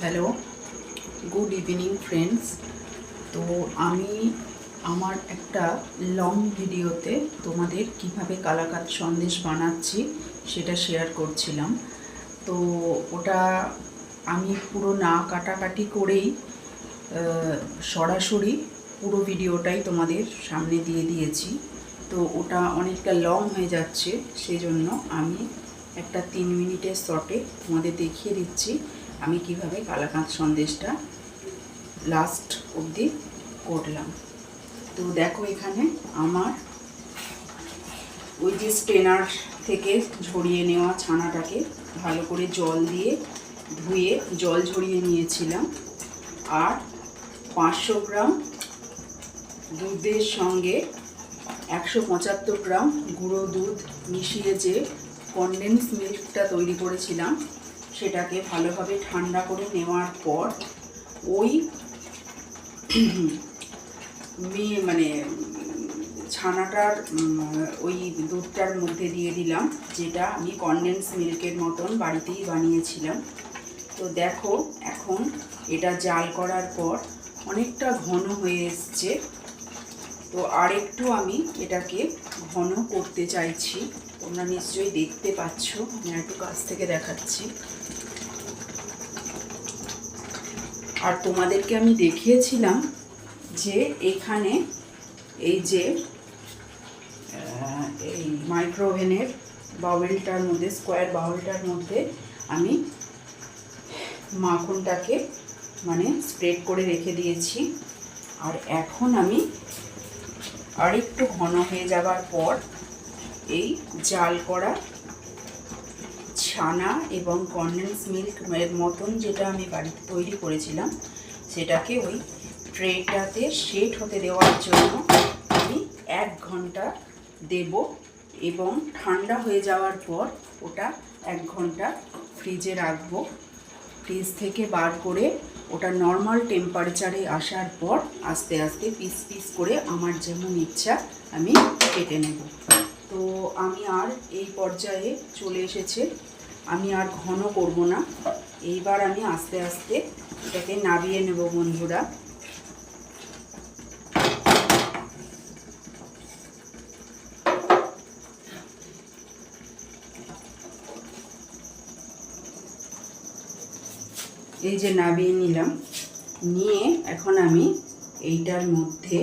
Hello, good evening friends. তো আমি আমার একটা লং ভিডিওতে তোমাদের কিভাবে কালাকাঁদ সন্দেশ বানাচ্ছি সেটা শেয়ার করছিলাম। তো ওটা আমি পুরো না কাটাকাটি করেই সরাসরি পুরো ভিডিওটাই তোমাদের সামনে দিয়ে দিয়েছি। তো ওটা অনেকটা লং হয়ে যাচ্ছে, সেই জন্য আমি একটা 3 মিনিটের শর্টে তোমাদের দেখিয়ে দিচ্ছি আমি কিভাবে কালাকাঁদ সন্দেশটা লাস্ট অবধি করলাম। তো দেখো, এখানে আমার ওই যে স্ট্রেনার থেকে ঝরিয়ে নেওয়া ছানাটাকে ভালো করে জল দিয়ে ধুয়ে জল ঝরিয়ে নিয়েছিলাম। আর 500 গ্রাম দুধের সঙ্গে 175 গ্রাম গুঁড়ো দুধ মিশিয়ে যে কনডেন্স মিল্কটা তৈরি করেছিলাম সেটাকে ভালোভাবে ঠান্ডা করে নেওয়ার পর ওই ছানাটার ওই দুধটার মধ্যে দিয়ে দিলাম, যেটা আমি কনডেন্স মিল্কের মতন বাড়িতেই বানিয়েছিলাম। তো দেখো, এখন এটা জাল করার পর অনেকটা ঘন হয়ে এসছে। তো আর একটু আমি এটাকে ঘন করতে চাইছি, তোমরা নিশ্চয়ই দেখতে পাচ্ছ, আমি একটু কাছ থেকে দেখাচ্ছি। আর তোমাদেরকে আমি দেখিয়েছিলাম যে এখানে এই যে এই মাইক্রোওভেনের বাউলটার মধ্যে, স্কোয়ার বাউলটার মধ্যে আমি মাখনটাকে স্প্রেড করে রেখে দিয়েছি। আর এখন আমি আরেকটু ঘন হয়ে যাবার পর এই জাল করা ছানা এবং কনডেন্স মিল্ক এর মতন যেটা আমি বাড়িতে তৈরি করেছিলাম সেটাকে ওই ট্রেটাতে সেট হতে দেওয়ার জন্য আমি 1 ঘন্টা দেব, এবং ঠান্ডা হয়ে যাওয়ার পর ওটা 1 ঘন্টা ফ্রিজে রাখবো। ফ্রিজ থেকে বার করে ওটা নর্মাল টেম্পারেচারে আসার পর আস্তে আস্তে পিস পিস করে আমার যেমন ইচ্ছা আমি কেটে নেব। তো আমি আর এই পর্যায়ে চলে এসেছে, আমি আর ঘন করব না। এইবার আমি আস্তে আস্তে এটাকে নাবিয়ে নেব বন্ধুরা। এই যে নাবিয়ে নিলাম, নিয়ে এখন আমি এইটার মধ্যে